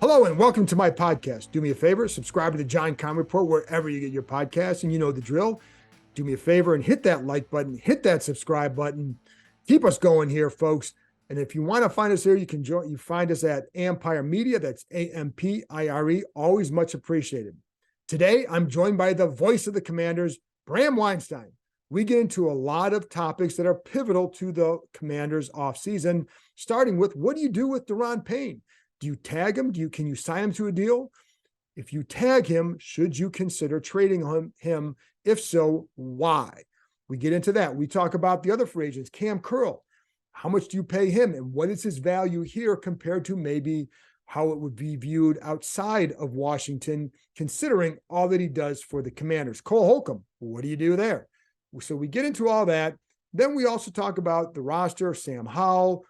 Hello and welcome to my podcast. Do me a favor, subscribe to the John Keim Report wherever you get your podcasts, and you know the drill. Do me a favor and hit that like button, hit that subscribe button. Keep us going here, folks. And if you want to find us here, you can join. You find us at Ampire Media. That's AMPIRE. Always much appreciated. Today, I'm joined by the voice of the Commanders, Bram Weinstein. We get into a lot of topics that are pivotal to the Commanders offseason, starting with what do you do with Daron Payne? Do you tag him? Can you sign him to a deal? If you tag him, should you consider trading him? If so, why? We get into that. We talk about the other free agents, Cam Curl. How much do you pay him? And what is his value here compared to maybe how it would be viewed outside of Washington, considering all that he does for the Commanders? Cole Holcomb, what do you do there? So we get into all that. Then we also talk about the roster, Sam Howell.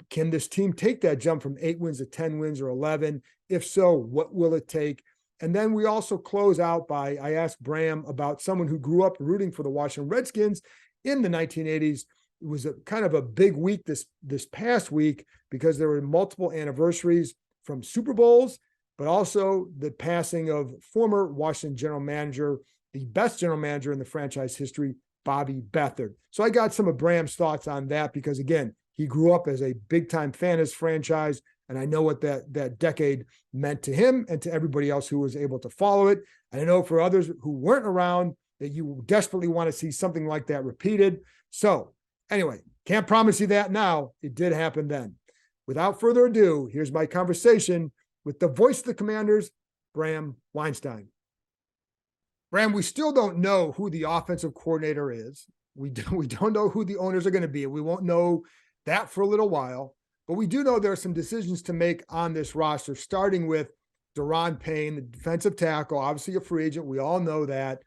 Can this team take that jump from 8 wins to 10 wins or 11? If so, what will it take? And then we also close out by, I asked Bram about someone who grew up rooting for the Washington Redskins in the 1980s. It was a kind of a big week this past week because there were multiple anniversaries from Super Bowls, but also the passing of former Washington general manager, the best general manager in the franchise history, Bobby Beathard. So I got some of Bram's thoughts on that because, again, he grew up as a big-time fan of his franchise, and I know what that decade meant to him and to everybody else who was able to follow it. And I know for others who weren't around that you desperately want to see something like that repeated. So anyway, can't promise you that now. It did happen then. Without further ado, here's my conversation with the voice of the Commanders, Bram Weinstein. Bram, we still don't know who the offensive coordinator is. We don't know who the owners are going to be. We won't know that for a little while, but we do know there are some decisions to make on this roster, starting with Daron Payne, the defensive tackle, obviously a free agent. We all know that.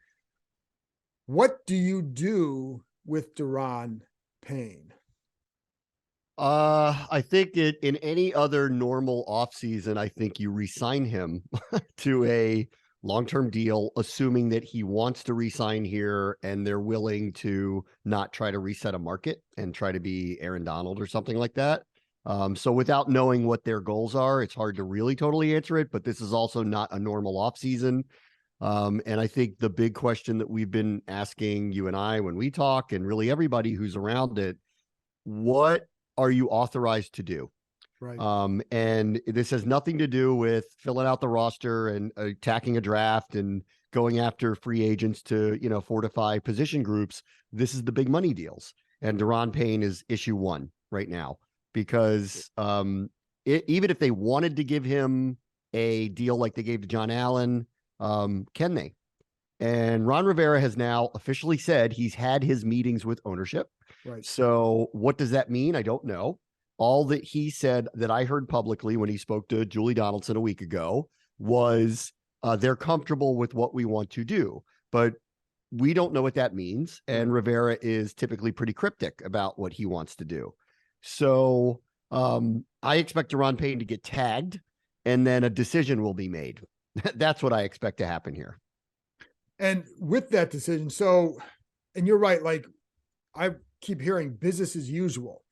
What do you do with Daron Payne? I think in any other normal offseason, I think you re-sign him to a long-term deal, assuming that he wants to re-sign here and they're willing to not try to reset a market and try to be Aaron Donald or something like that. So without knowing what their goals are, it's hard to really totally answer it, but this is also not a normal offseason. And I think the big question that we've been asking you and I when we talk, and really everybody who's around it, what are you authorized to do? Right. And this has nothing to do with filling out the roster and attacking a draft and going after free agents to, fortify position groups. This is the big money deals. And Daron Payne is issue 1 right now because even if they wanted to give him a deal like they gave to John Allen, can they? And Ron Rivera has now officially said he's had his meetings with ownership. Right. So what does that mean? I don't know. All that he said that I heard publicly when he spoke to Julie Donaldson a week ago was they're comfortable with what we want to do, but we don't know what that means. And Rivera is typically pretty cryptic about what he wants to do. So I expect Daron Payne to get tagged and then a decision will be made. That's what I expect to happen here. And with that decision, and you're right, like I keep hearing business as usual.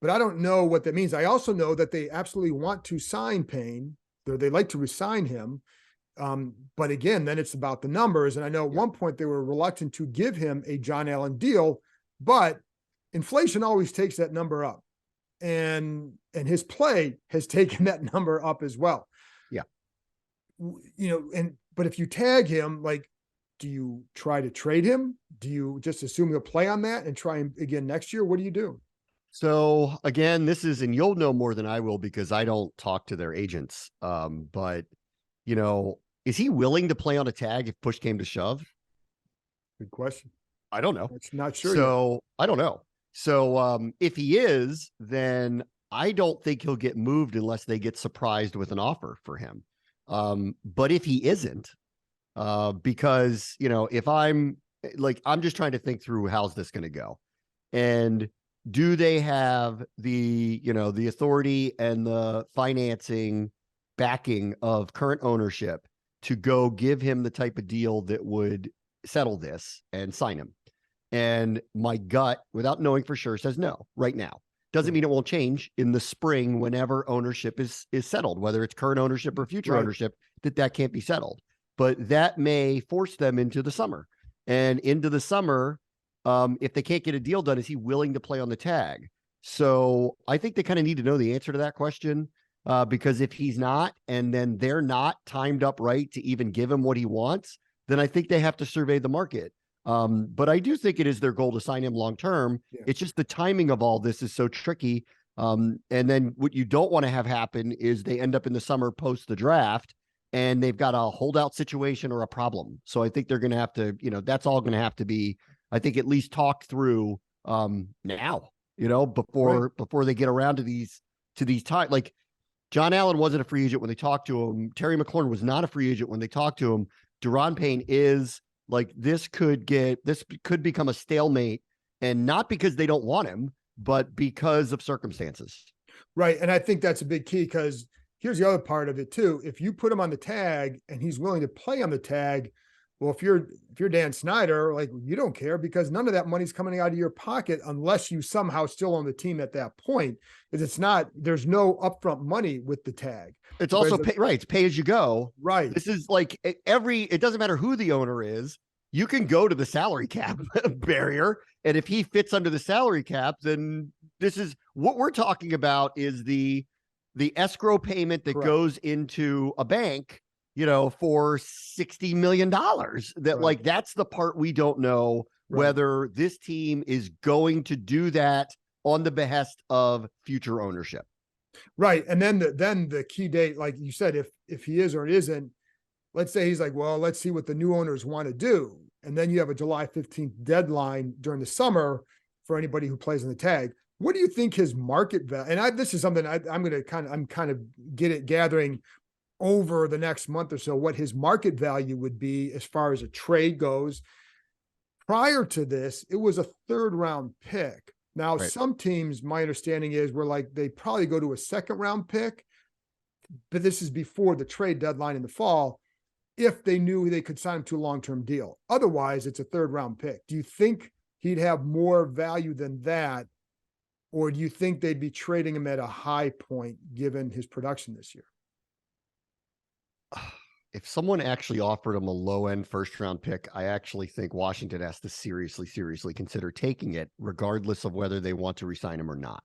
But I don't know what that means. I also know that they absolutely want to sign Payne. They like to resign him. But again, then it's about the numbers. And I know at one point they were reluctant to give him a John Allen deal, but inflation always takes that number up. And his play has taken that number up as well. Yeah. But if you tag him, like, do you try to trade him? Do you just assume he'll play on that and try him again next year? What do you do? So again, and you'll know more than I will because I don't talk to their agents. But is he willing to play on a tag if push came to shove? Good question. I don't know. It's not sure. So I don't know. So if he is, then I don't think he'll get moved unless they get surprised with an offer for him. But if he isn't, because if I'm just trying to think through how's this going to go, and do they have the authority and the financing backing of current ownership to go give him the type of deal that would settle this and sign him? And my gut, without knowing for sure, says no right now. Doesn't mean it won't change in the spring whenever ownership is settled, whether it's current ownership or future ownership, that can't be settled. But that may force them into the summer. And into the summer, if they can't get a deal done, is he willing to play on the tag? So I think they kind of need to know the answer to that question, because if he's not, and then they're not timed up right to even give him what he wants, then I think they have to survey the market. But I do think it is their goal to sign him long-term. Yeah. It's just the timing of all this is so tricky. And then what you don't want to have happen is they end up in the summer post the draft and they've got a holdout situation or a problem. So I think they're going to have to, that's all going to have to be, I think, at least talked through now, before they get around to these times. Like John Allen wasn't a free agent when they talked to him. Terry McLaurin was not a free agent when they talked to him. Daron Payne is. Like this could become a stalemate, and not because they don't want him, but because of circumstances. Right. And I think that's a big key, because here's the other part of it too. If you put him on the tag and he's willing to play on the tag, well, if you're Dan Snyder, like, you don't care, because none of that money's coming out of your pocket unless you somehow still own the team at that point. There's no upfront money with the tag. It's also it's pay as you go. Right. This is like it doesn't matter who the owner is. You can go to the salary cap barrier. And if he fits under the salary cap, then this is what we're talking about, is the escrow payment that goes into a bank, for $60 million. Like, that's the part we don't know, whether this team is going to do that on the behest of future ownership. Right. And then the key date, like you said, if he is or it isn't, let's say he's like, well, let's see what the new owners want to do. And then you have a July 15th deadline during the summer for anybody who plays on the tag. What do you think his market value? And this is something I'm kind of gathering over the next month or so, what his market value would be as far as a trade goes. Prior to this, it was a 3rd round pick. Now, some teams, my understanding is, they probably go to a 2nd round pick, but this is before the trade deadline in the fall, if they knew they could sign him to a long-term deal. Otherwise, it's a 3rd round pick. Do you think he'd have more value than that? Or do you think they'd be trading him at a high point given his production this year? If someone actually offered him a low-end 1st round pick, I actually think Washington has to seriously consider taking it, regardless of whether they want to re-sign him or not.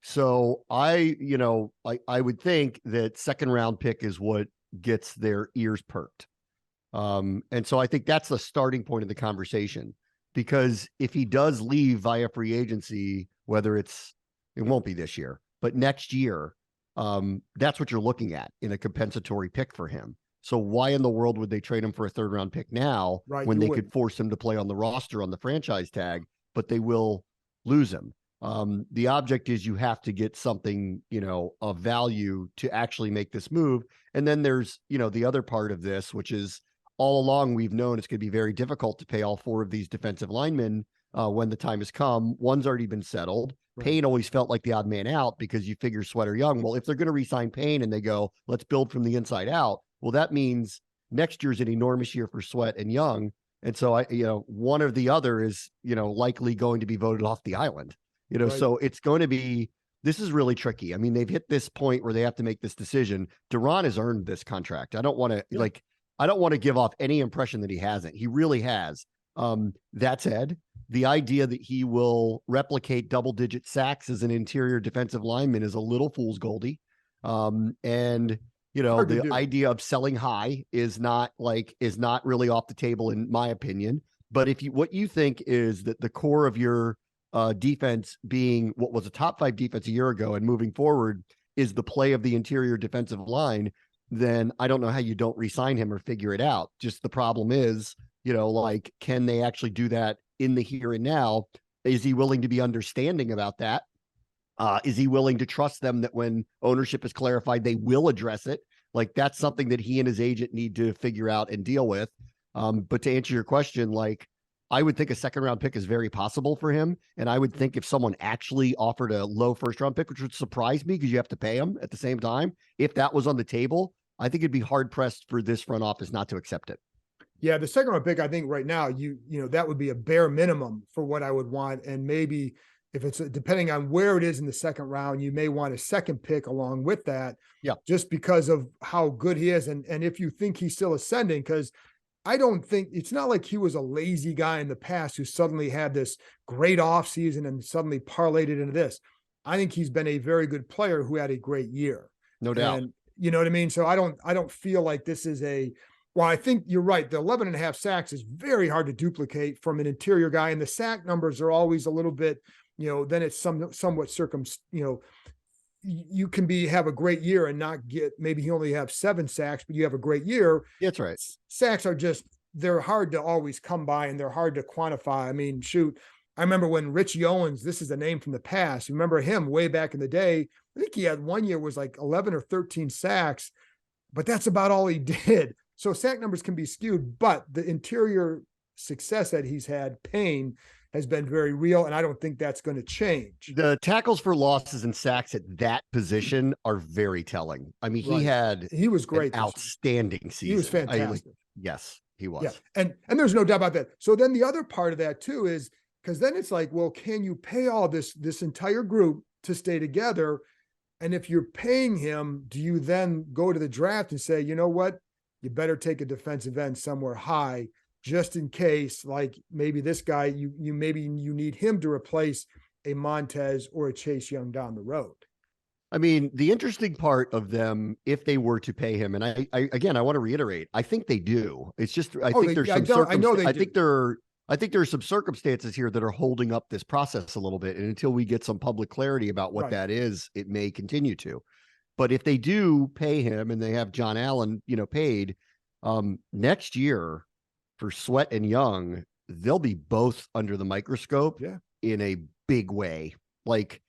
So I would think that 2nd round pick is what gets their ears perked. And so I think that's the starting point of the conversation, because if he does leave via free agency, it won't be this year, but next year, that's what you're looking at in a compensatory pick for him. So why in the world would they trade him for a 3rd round pick now, when they could force him to play on the roster on the franchise tag, but they will lose him? The object is you have to get something, of value to actually make this move. And then there's, the other part of this, which is all along we've known it's going to be very difficult to pay all 4 of these defensive linemen when the time has come. One's already been settled. Payne always felt like the odd man out, because you figure Sweat or Young. Well, if they're going to re-sign Payne and they go, let's build from the inside out, well, that means next year's an enormous year for Sweat and Young. And so one or the other is, likely going to be voted off the island, so it's going to be, this is really tricky. I mean, they've hit this point where they have to make this decision. Daron has earned this contract. I don't want to give off any impression that he hasn't. He really has. That said, the idea that he will replicate double-digit sacks as an interior defensive lineman is a little fool's goldie. And the idea of selling high is not really off the table, in my opinion. But what you think is that the core of your defense, being what was a top 5 defense a year ago and moving forward, is the play of the interior defensive line, then I don't know how you don't re-sign him or figure it out. Just the problem is, can they actually do that in the here and now? Is he willing to be understanding about that? Is he willing to trust them that when ownership is clarified, they will address it? Like, that's something that he and his agent need to figure out and deal with. But to answer your question, I would think a 2nd round pick is very possible for him. And I would think if someone actually offered a low 1st round pick, which would surprise me because you have to pay him at the same time, if that was on the table, I think it'd be hard pressed for this front office not to accept it. Yeah, the 2nd round pick, I think right now, that would be a bare minimum for what I would want. And maybe if it's depending on where it is in the second round, you may want a second pick along with that. Yeah. Just because of how good he is. And if you think he's still ascending, because I don't think it's not like he was a lazy guy in the past who suddenly had this great offseason and suddenly parlayed it into this. I think he's been a very good player who had a great year. No doubt. And you know what I mean? So I don't feel like this is well, I think you're right. The 11.5 sacks is very hard to duplicate from an interior guy. And the sack numbers are always a little bit, then it's somewhat you can have a great year and not get, maybe he only have 7 sacks, but you have a great year. That's right. Sacks are they're hard to always come by and they're hard to quantify. I mean, shoot, I remember when Richie Owens, this is a name from the past. Remember him way back in the day? I think he had one year was like 11 or 13 sacks, but that's about all he did. So sack numbers can be skewed, but the interior success that he's had, Payne, has been very real, and I don't think that's going to change. The tackles for losses and sacks at that position are very telling. I mean, he was great, outstanding season. He was fantastic. Yes, he was. Yeah, and there's no doubt about that. So then the other part of that too is because then it's like, well, can you pay all this entire group to stay together? And if you're paying him, do you then go to the draft and say, you know what, you better take a defensive end somewhere high, just in case, like maybe this guy, you need him to replace a Montez or a Chase Young down the road. I mean, the interesting part of them, if they were to pay him, and I again, I want to reiterate, I think they do. It's just, I think there are some circumstances here that are holding up this process a little bit. And until we get some public clarity about what that is, it may continue to. But if they do pay him and they have John Allen, paid next year, for Sweat and Young, they'll be both under the microscope in a big way. Like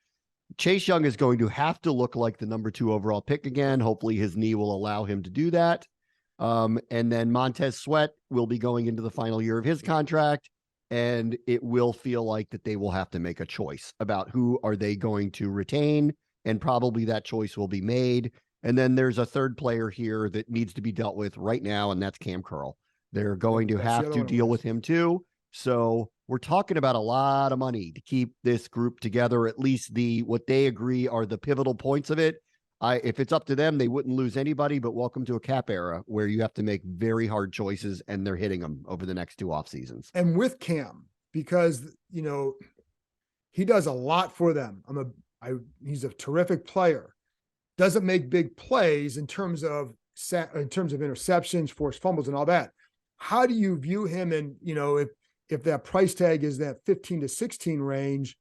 Chase Young is going to have to look like the number 2 overall pick again. Hopefully his knee will allow him to do that. And then Montez Sweat will be going into the final year of his contract, and it will feel like that they will have to make a choice about who are they going to retain, and probably that choice will be made. And then there's a third player here that needs to be dealt with right now, and that's Cam Curl. They're going to have to deal with him too. So we're talking about a lot of money to keep this group together, at least what they agree are the pivotal points of it. If it's up to them, they wouldn't lose anybody, but welcome to a cap era where you have to make very hard choices, and they're hitting them over the next 2 off seasons. And with Cam, because, he does a lot for them. He's a terrific player. Doesn't make big plays in terms of interceptions, forced fumbles, and all that. How do you view him? And, if that price tag is that 15 to 16 range,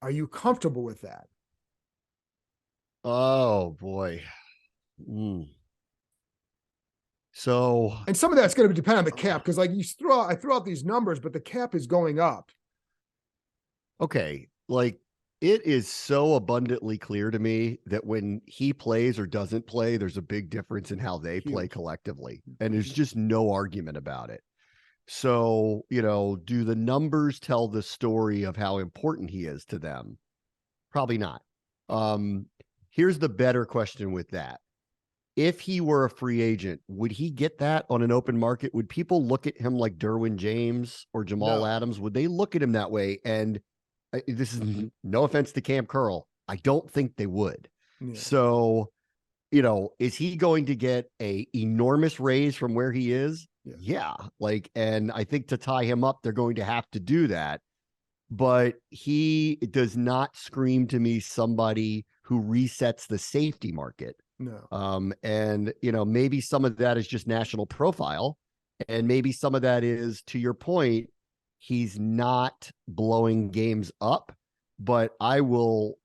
are you comfortable with that? Oh boy. So, and some of that's going to depend on the cap. Cause like I throw out these numbers, but the cap is going up. Okay. Like it is so abundantly clear to me that when he plays or doesn't play, there's a big difference in how they play collectively. And there's just no argument about it. So, do the numbers tell the story of how important he is to them? Probably not. Here's the better question with that. If he were a free agent, would he get that on an open market? Would people look at him like Derwin James or Jamal Adams? Would they look at him that way? And this is no offense to Cam Curl, I don't think they would. Yeah. So, is he going to get a enormous raise from where he is? Yeah. And I think to tie him up, they're going to have to do that. But he does not scream to me somebody who resets the safety market. No. And, maybe some of that is just national profile. And maybe some of that is, to your point, he's not blowing games up, but I will,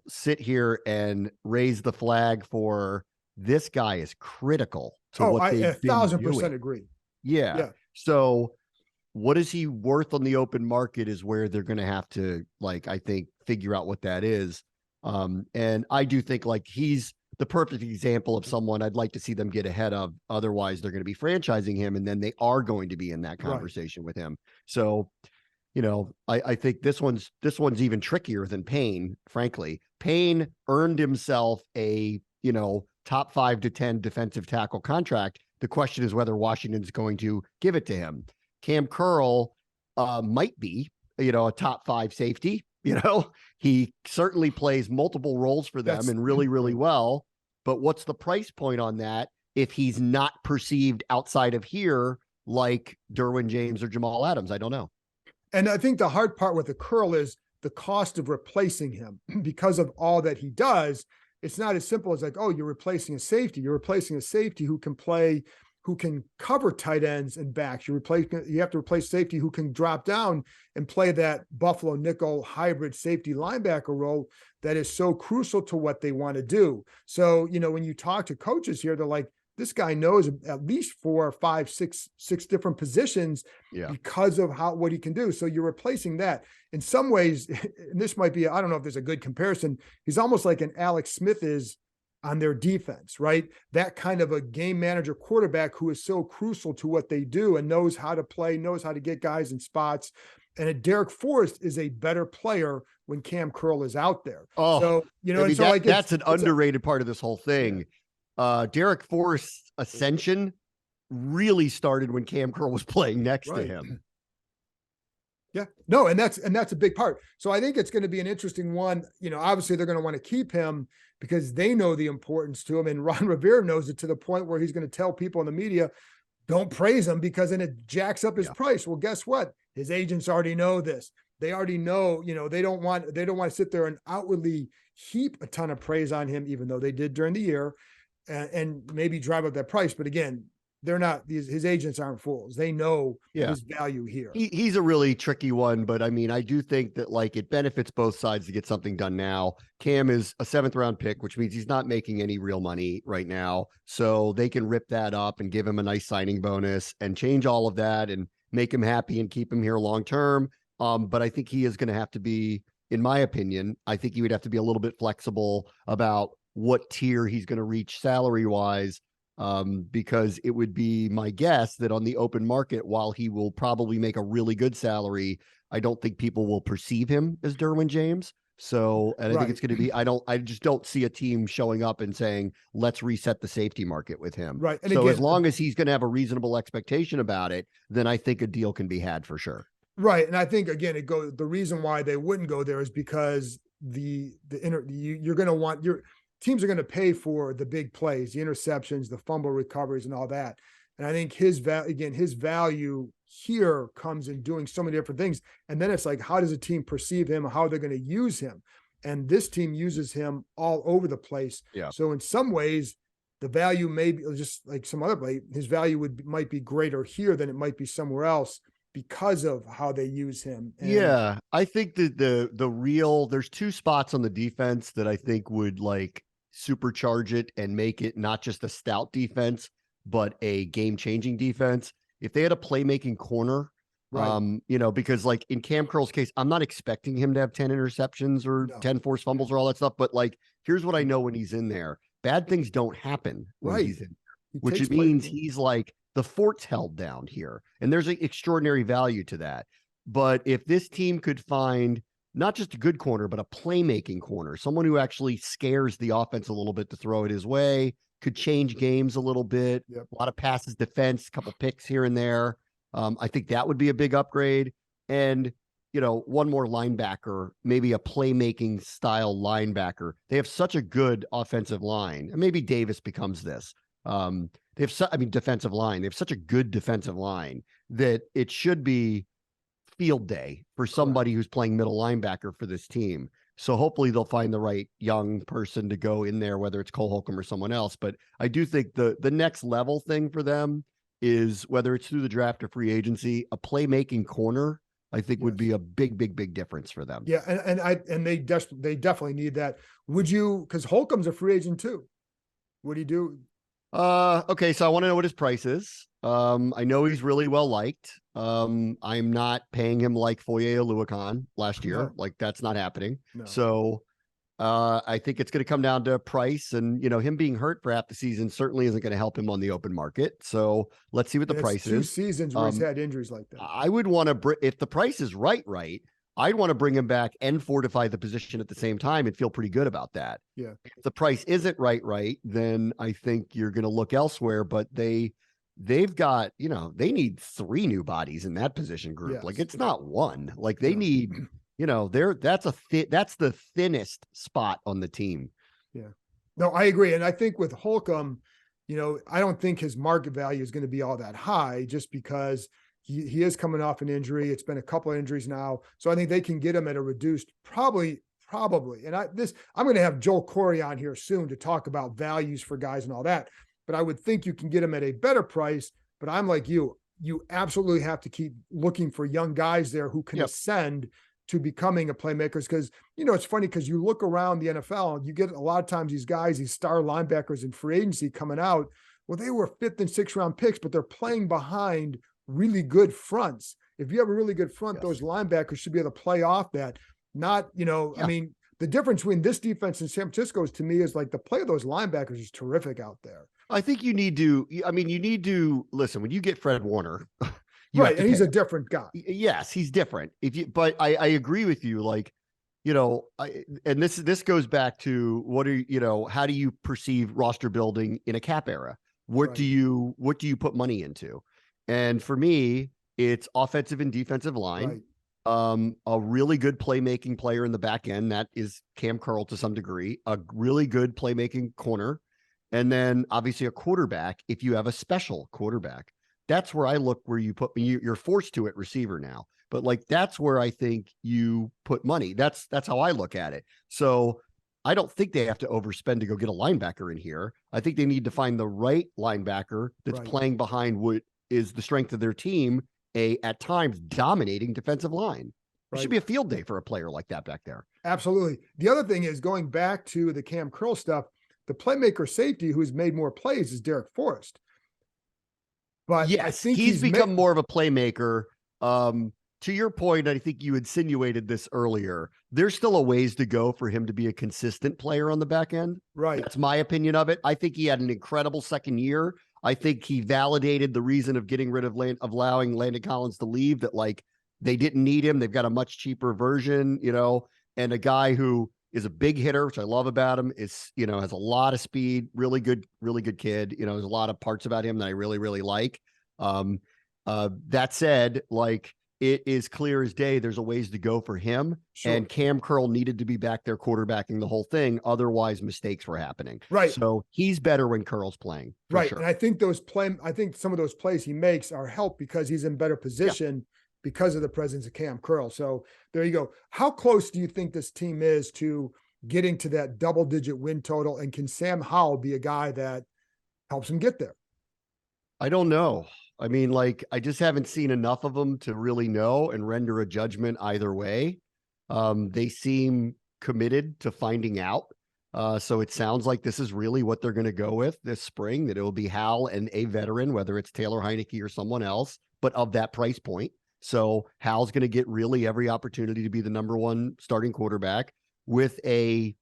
sit here and raise the flag for this guy is critical to what they've been 1,000% agree. Yeah. So what is he worth on the open market is where they're going to have to, I think, figure out what that is. And I do think he's the perfect example of someone I'd like to see them get ahead of. Otherwise, they're going to be franchising him, and then they are going to be in that conversation with him. So, I think this one's even trickier than Payne, frankly. Payne earned himself a, top 5 to 10 defensive tackle contract. The question is whether Washington's going to give it to him. Cam Curl might be, a top 5 safety, You know, he certainly plays multiple roles for them and really, really well. But what's the price point on that if he's not perceived outside of here like Derwin James or Jamal Adams? I don't know. And I think the hard part with the curl is the cost of replacing him because of all that he does. It's not as simple as like, oh, you're replacing a safety. You're replacing a safety who can play, who can cover tight ends and backs. You have to replace safety who can drop down and play that Buffalo nickel hybrid safety linebacker role that is so crucial to what they want to do. So, when you talk to coaches here, they're like, this guy knows at least 4, 5, 6 different positions because of what he can do. So you're replacing that in some ways. And this might be, I don't know if there's a good comparison. He's almost like an Alex Smith is on their defense, right? That kind of a game manager quarterback who is so crucial to what they do and knows how to play, knows how to get guys in spots. And Derek Forrest is a better player when Cam Curl is out there. Oh, so, that's an underrated part of this whole thing. Derek Forrest's ascension really started when Cam Curl was playing next to him. Yeah, no, and that's a big part. So I think it's going to be an interesting one. Obviously they're going to want to keep him because they know the importance to him. And Ron Rivera knows it to the point where he's going to tell people in the media, don't praise him because then it jacks up his price. Well, guess what? His agents already know this. They already know, they don't want to sit there and outwardly heap a ton of praise on him, even though they did during the year. And maybe drive up that price. But again, they're not, his agents aren't fools. They know his value here. He's a really tricky one, but I mean, I do think that it benefits both sides to get something done now. Cam is a 7th round pick, which means he's not making any real money right now. So they can rip that up and give him a nice signing bonus and change all of that and make him happy and keep him here long-term. But I think he is going to have to be, in my opinion, I think he would have to be a little bit flexible about what tier he's going to reach salary wise, because it would be my guess that on the open market, while he will probably make a really good salary, I don't think people will perceive him as Derwin James. So, and I think it's going to be, I just don't see a team showing up and saying, let's reset the safety market with him. Right. And so again, as long as he's going to have a reasonable expectation about it, then I think a deal can be had for sure. Right. And I think, again, the reason why they wouldn't go there is because you're going to want teams are going to pay for the big plays, the interceptions, the fumble recoveries, and all that. And I think his value here comes in doing so many different things. And then it's like, how does a team perceive him? How they're going to use him? And this team uses him all over the place. Yeah. So in some ways, the value may be just like some other play. His value might be greater here than it might be somewhere else because of how they use him. And I think that there's 2 spots on the defense that I think would supercharge it and make it not just a stout defense, but a game-changing defense. If they had a playmaking corner, right. Because in Cam Curl's case, I'm not expecting him to have 10 interceptions or 10 forced fumbles or all that stuff. But here's what I know when he's in there: bad things don't happen when he's in there, which means he's the fort's held down here. And there's an extraordinary value to that. But if this team could find not just a good corner, but a playmaking corner, someone who actually scares the offense a little bit to throw it his way, could change games a little bit, a lot of passes defense, a couple picks here and there. I think that would be a big upgrade. And, one more linebacker, maybe a playmaking style linebacker. They have such a good offensive line. And maybe Davis becomes this. Defensive line. They have such a good defensive line that it should be field day for somebody who's playing middle linebacker for this team. So hopefully they'll find the right young person to go in there, whether it's Cole Holcomb or someone else. But I do think the next level thing for them is, whether it's through the draft or free agency, a playmaking corner, I think would be a big, big, big difference for them. Yeah. And they definitely need that. Would you, because Holcomb's a free agent too. What do you do? Okay, so I want to know what his price is. I know he's really well liked. I'm not paying him like Foye Oluokun last year. No. That's not happening. No. So I think it's going to come down to price, and him being hurt for half the season certainly isn't going to help him on the open market. So let's see what the price is. 2 seasons where he's had injuries like that. I would want to, if the price is right, I'd want to bring him back and fortify the position at the same time and feel pretty good about that. Yeah. If the price isn't right, then I think you're going to look elsewhere. But they've got, they need 3 new bodies in that position group. Yes. It's not one. They need, that's the thinnest spot on the team. Yeah, no, I agree. And I think with Holcomb, I don't think his market value is going to be all that high just because he is coming off an injury. It's been a couple of injuries now. So I think they can get him at a reduced, probably. And I'm going to have Joel Corey on here soon to talk about values for guys and all that. But I would think you can get him at a better price. But I'm like you absolutely have to keep looking for young guys there who can ascend to becoming a playmakers. Because, it's funny because you look around the NFL and you get a lot of times these guys, these star linebackers in free agency coming out. Well, they were 5th and 6th round picks, but they're playing behind really good fronts. If you have a really good front, those linebackers should be able to play off that. Not, I mean, the difference between this defense and San Francisco's to me is like the play of those linebackers is terrific out there. I think you need to listen, when you get Fred Warner, right. And he's a different guy. Yes, he's different. But I agree with you. Like, and this goes back to how do you perceive roster building in a cap era? What do you put money into? And for me, it's offensive and defensive line. Right. A really good playmaking player in the back end. That is Cam Curl to some degree, a really good playmaking corner. And then obviously a quarterback. If you have a special quarterback, that's where I look, where you put you're forced to at receiver now, but like, that's where I think you put money. That's how I look at it. So I don't think they have to overspend to go get a linebacker in here. I think they need to find the right linebacker that's playing behind what is the strength of their team, at times dominating defensive line. It should be a field day for a player like that back there. Absolutely. The other thing is, going back to the Cam Curl stuff, the playmaker safety who's made more plays is Derek Forrest. But yes, I think he's become more of a playmaker. To your point, I think you insinuated this earlier. There's still a ways to go for him to be a consistent player on the back end. Right. That's my opinion of it. I think he had an incredible second year. I think he validated the reason of getting rid of allowing Landon Collins to leave, that like they didn't need him. They've got a much cheaper version, and a guy who is a big hitter, which I love about him, is, has a lot of speed, really good kid. There's a lot of parts about him that I really, really like. That said, like, it is clear as day there's a ways to go for him. Sure. And Cam Curl needed to be back there quarterbacking the whole thing. Otherwise, mistakes were happening. Right. So he's better when Curl's playing. Right. Sure. And I think some of those plays he makes are helped because he's in better position because of the presence of Cam Curl. So there you go. How close do you think this team is to getting to that double-digit win total? And can Sam Howell be a guy that helps him get there? I don't know. I mean, like, I just haven't seen enough of them to really know and render a judgment either way. They seem committed to finding out. So it sounds like this is really what they're going to go with this spring, that it will be Hal and a veteran, whether it's Taylor Heineke or someone else, but of that price point. So Hal's going to get really every opportunity to be the number one starting quarterback, with a,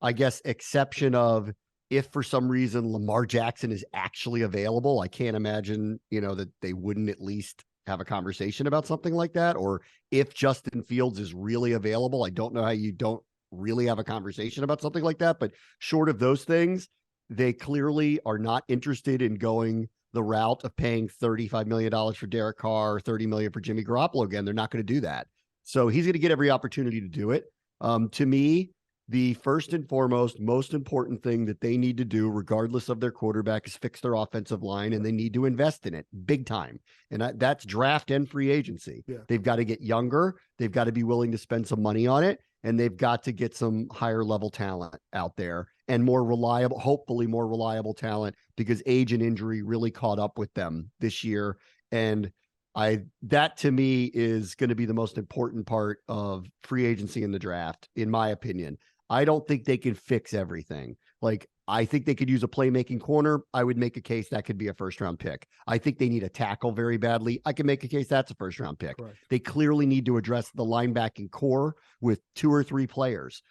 I guess, exception of, if for some reason Lamar Jackson is actually available. I can't imagine, that they wouldn't at least have a conversation about something like that. Or if Justin Fields is really available, I don't know how you don't really have a conversation about something like that. But short of those things, they clearly are not interested in going the route of paying $35 million for Derek Carr, $30 million for Jimmy Garoppolo again. They're not going to do that. So he's going to get every opportunity to do it. To me, the first and foremost, most important thing that they need to do, regardless of their quarterback, is fix their offensive line, and they need to invest in it big time. And that's draft and free agency. Yeah. They've got to get younger. They've got to be willing to spend some money on it, and they've got to get some higher level talent out there, and more reliable, hopefully more reliable talent, because age and injury really caught up with them this year. And that to me is going to be the most important part of free agency in the draft, in my opinion. I don't think they can fix everything. Like, I think they could use a playmaking corner. I would make a case that could be a first-round pick. I think they need a tackle very badly. I can make a case that's a first-round pick. Correct. They clearly need to address the linebacking core with 2 or 3 players,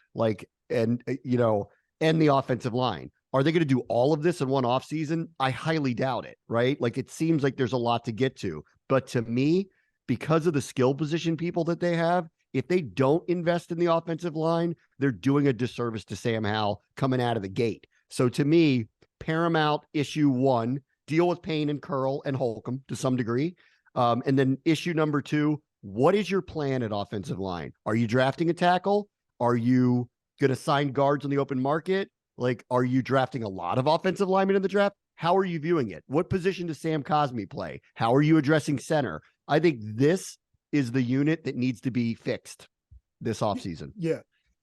and the offensive line. Are they going to do all of this in one offseason? I highly doubt it, right? Like, it seems like there's a lot to get to. But to me, because of the skill position people that they have, if they don't invest in the offensive line, they're doing a disservice to Sam Howell coming out of the gate. So to me, paramount issue 1, deal with Payne and Curl and Holcomb to some degree. And then issue number 2, what is your plan at offensive line? Are you drafting a tackle? Are you going to sign guards on the open market? Like, are you drafting a lot of offensive linemen in the draft? How are you viewing it? What position does Sam Cosmi play? How are you addressing center? I think this is the unit that needs to be fixed this offseason. Yeah.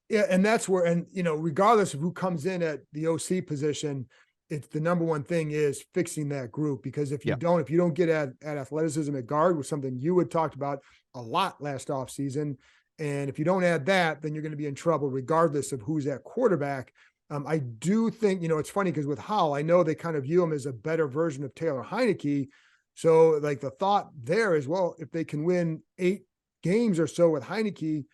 Yeah. And that's where, and, regardless of who comes in at the OC position, it's the number one thing is fixing that group, because if you don't get at athleticism at guard, was something you had talked about a lot last offseason. And if you don't add that, then you're going to be in trouble regardless of who's at quarterback. I do think, it's funny because with Howell, I know they kind of view him as a better version of Taylor Heineke. So like the thought there is, well, if they can win 8 games or so with Heineke,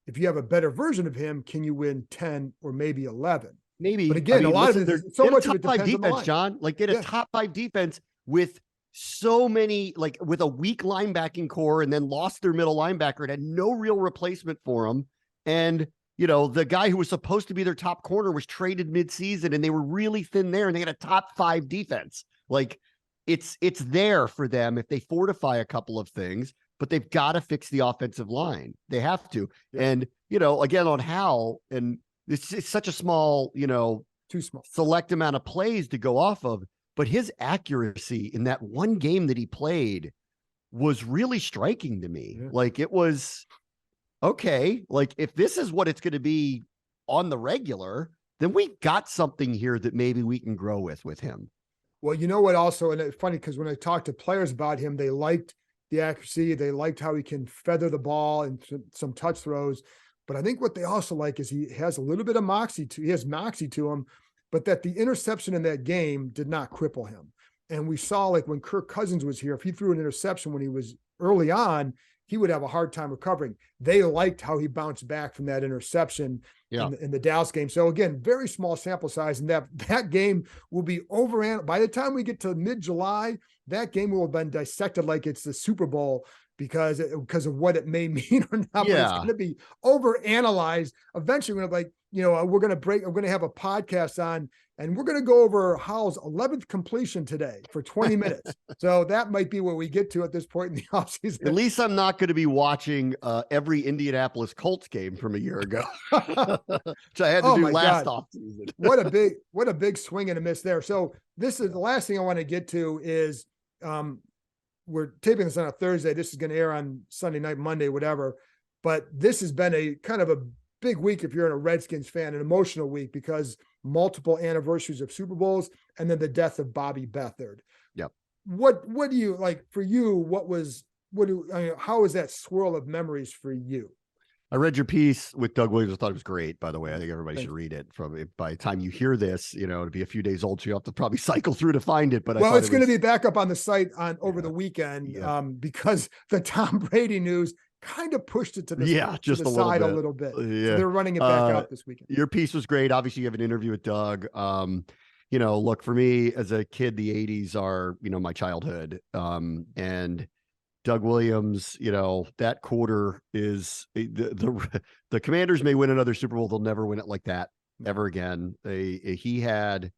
if you have a better version of him, can you win 10 or maybe 11? Maybe. But again, a lot of it, so much of it depends on the line. John, like they had a top 5 defense with so many, like with a weak linebacking core, and then lost their middle linebacker and had no real replacement for him. And, the guy who was supposed to be their top corner was traded midseason, and they were really thin there, and they had a top 5 defense. Like it's there for them if they fortify a couple of things, but they've got to fix the offensive line. They have to. Yeah. And, again, on Howell, and it's such a small, too small select amount of plays to go off of, but his accuracy in that one game that he played was really striking to me. Yeah. Like it was okay. Like if this is what it's going to be on the regular, then we got something here that maybe we can grow with him. Well, you know what also, and it's funny because when I talked to players about him, they liked the accuracy. They liked how he can feather the ball and some touch throws. But I think what they also like is he has a little bit of moxie to him, but that the interception in that game did not cripple him. And we saw, like when Kirk Cousins was here, if he threw an interception when he was early on, he would have a hard time recovering. They liked how he bounced back from that interception in the Dallas game. So again, very small sample size, and that game will be over. By the time we get to mid-July, that game will have been dissected like it's the Super Bowl because of what it may mean or not. Yeah. But it's going to be over-analyzed. Eventually, we're going to have a podcast on, and we're going to go over Howell's 11th completion today for 20 minutes. So that might be where we get to at this point in the offseason. At least I'm not going to be watching every Indianapolis Colts game from a year ago, which I had to do last offseason. What a big swing and a miss there. So this is the last thing I want to get to is we're taping this on a Thursday. This is going to air on Sunday night, Monday, whatever. But this has been a kind of a big week if you're a Redskins fan, an emotional week because multiple anniversaries of Super Bowls and then the death of Bobby Beathard. Yep. What do you like for you? How is that swirl of memories for you? I read your piece with Doug Williams. I thought it was great, by the way. I think everybody should read it by the time you hear this, it'll be a few days old. So you have to probably cycle through to find it. But it's going to be back up on the site over the weekend because the Tom Brady news kind of pushed it to the side a little bit. Yeah. So they're running it back out this weekend. Your piece was great. Obviously, you have an interview with Doug. Look, for me as a kid, the 80s are, my childhood. And Doug Williams, that quarter is the Commanders may win another Super Bowl. They'll never win it like that ever again. He had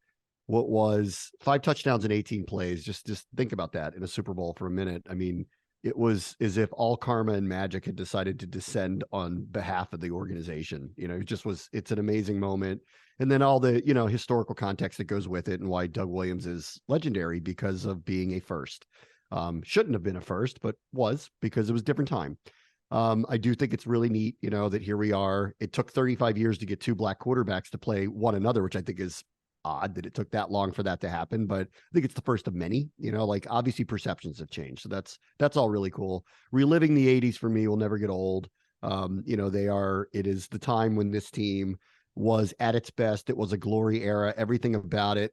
what was 5 touchdowns and 18 plays. Just think about that in a Super Bowl for a minute. I mean, it was as if all karma and magic had decided to descend on behalf of the organization. It's an amazing moment. And then all the, historical context that goes with it and why Doug Williams is legendary because of being a first. Shouldn't have been a first, but was because it was a different time. I do think it's really neat, that here we are. It took 35 years to get 2 black quarterbacks to play one another, which I think is odd that it took that long for that to happen. But I think it's the first of many, obviously perceptions have changed. So that's all really cool. Reliving the 80s for me will never get old. It is the time when this team was at its best. It was a glory era. Everything about it,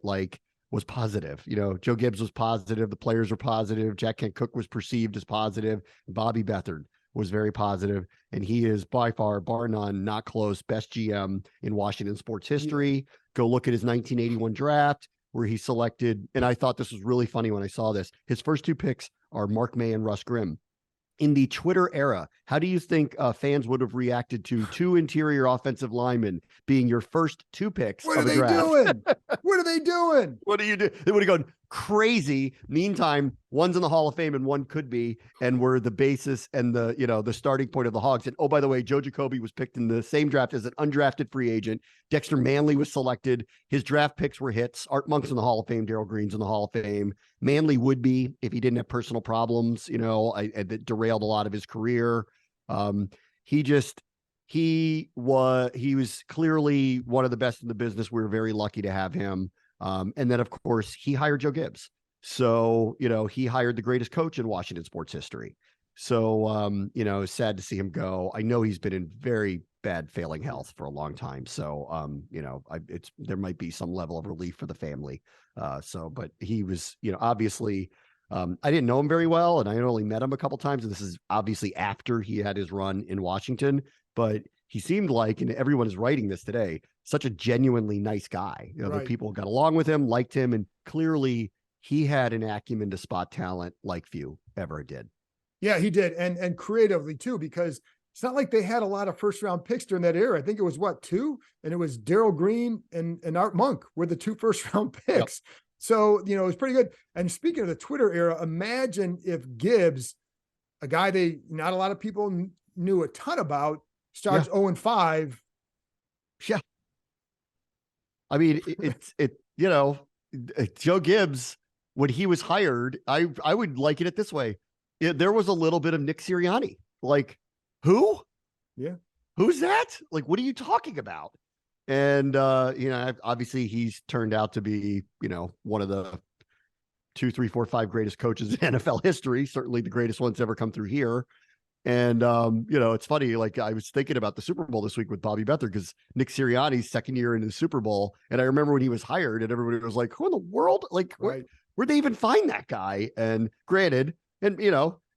was positive. Joe Gibbs was positive. The players were positive. Jack Kent Cooke was perceived as positive. Bobby Beathard was very positive. And he is by far, bar none, not close, best GM in Washington sports history. Yeah. Go look at his 1981 draft where he selected, and I thought this was really funny when I saw this. His first 2 picks are Mark May and Russ Grimm. In the Twitter era, how do you think fans would have reacted to 2 interior offensive linemen being your first 2 picks of the draft? What are they doing? What are they doing? What do you do? They would have gone, crazy. Meantime, one's in the Hall of Fame and one could be, and we're the basis and the, the starting point of the Hogs. And oh, by the way, Joe Jacoby was picked in the same draft as an undrafted free agent. Dexter Manley was selected. His draft picks were hits. Art Monk's in the Hall of Fame. Darrell Green's in the Hall of Fame. Manley would be if he didn't have personal problems, that derailed a lot of his career. He was clearly one of the best in the business. We were very lucky to have him. And then, of course, he hired Joe Gibbs. So, he hired the greatest coach in Washington sports history. So, it's sad to see him go. I know he's been in very bad failing health for a long time. So, there might be some level of relief for the family. But he was, obviously, I didn't know him very well, and I only met him a couple times. And this is obviously after he had his run in Washington, but he seemed like, and everyone is writing this today, such a genuinely nice guy. The people got along with him, liked him, and clearly he had an acumen to spot talent like few ever did. Yeah, he did. And creatively too, because it's not like they had a lot of first round picks during that era. I think it was two, and it was Darrell Green and Art Monk were the 2 first round picks. Yep. So, it was pretty good. And speaking of the Twitter era, imagine if Gibbs, a guy not a lot of people knew a ton about, starts 0-5. Yeah. I mean, Joe Gibbs, when he was hired, I would liken it this way. There was a little bit of Nick Sirianni. Like, who? Yeah. Who's that? Like, what are you talking about? And, obviously he's turned out to be, one of the 2, 3, 4, 5 greatest coaches in NFL history, certainly the greatest ones to ever come through here. And, it's funny, like I was thinking about the Super Bowl this week with Bobby Beathard, because Nick Sirianni's second year into the Super Bowl. And I remember when he was hired and everybody was like, who in the world? Like, where'd they even find that guy? And granted, and,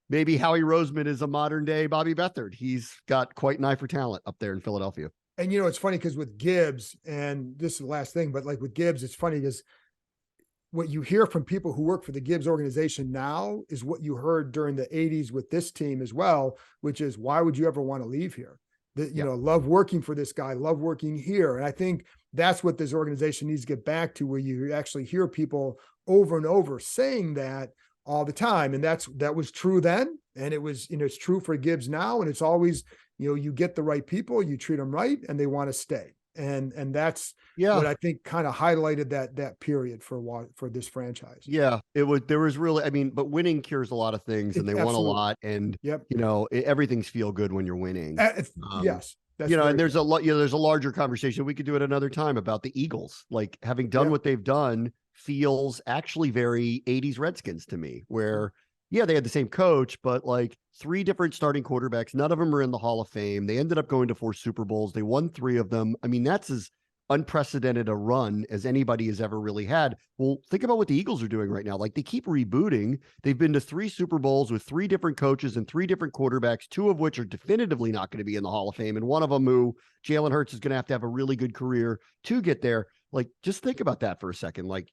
maybe Howie Roseman is a modern day Bobby Beathard. He's got quite an eye for talent up there in Philadelphia. And, it's funny because with Gibbs, and this is the last thing, but like with Gibbs, it's funny because what you hear from people who work for the Gibbs organization now is what you heard during the 80s with this team as well, which is, why would you ever want to leave here? Love working for this guy, love working here. And I think that's what this organization needs to get back to, where you actually hear people over and over saying that all the time. And that was true then. And it was, it's true for Gibbs now. And it's always, you get the right people, you treat them right, and they want to stay. And that's what I think kind of highlighted that period for this franchise. Yeah, there was really, but winning cures a lot of things, and they won a lot, and everything's feel good when you're winning. Yes. And there's a lot, there's a larger conversation. We could do it another time about the Eagles, like having done what they've done feels actually very 80s Redskins to me, where they had the same coach, but like 3 different starting quarterbacks. None of them are in the Hall of Fame. They ended up going to 4 Super Bowls. They won 3 of them. I mean, that's as unprecedented a run as anybody has ever really had. Well, think about what the Eagles are doing right now. Like, they keep rebooting. They've been to 3 Super Bowls with 3 different coaches and 3 different quarterbacks, 2 of which are definitively not going to be in the Hall of Fame. And one of them, who Jalen Hurts, is going to have a really good career to get there. Like, just think about that for a second. Like,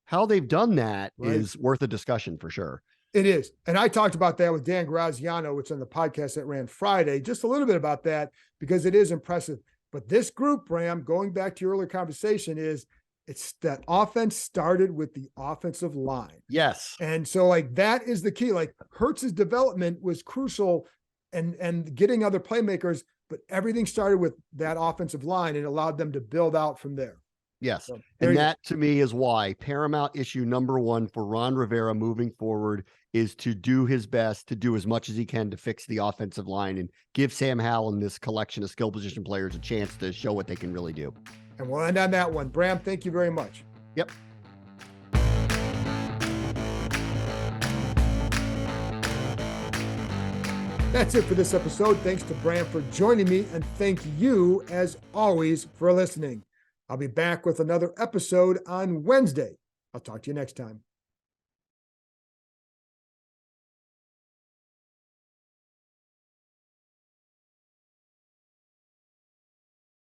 how they've done that is worth a discussion for sure. It is. And I talked about that with Dan Graziano, which on the podcast that ran Friday, just a little bit about that, because it is impressive. But this group, Bram, going back to your earlier conversation, it's that offense started with the offensive line. Yes. And so like, that is the key. Like, Hurts's development was crucial and getting other playmakers, but everything started with that offensive line and allowed them to build out from there. Yes. So, and that to me is why paramount issue number 1 for Ron Rivera moving forward is to do his best to do as much as he can to fix the offensive line and give Sam Howell and this collection of skill position players a chance to show what they can really do. And we'll end on that one. Bram, thank you very much. Yep. That's it for this episode. Thanks to Bram for joining me, and thank you, as always, for listening. I'll be back with another episode on Wednesday. I'll talk to you next time.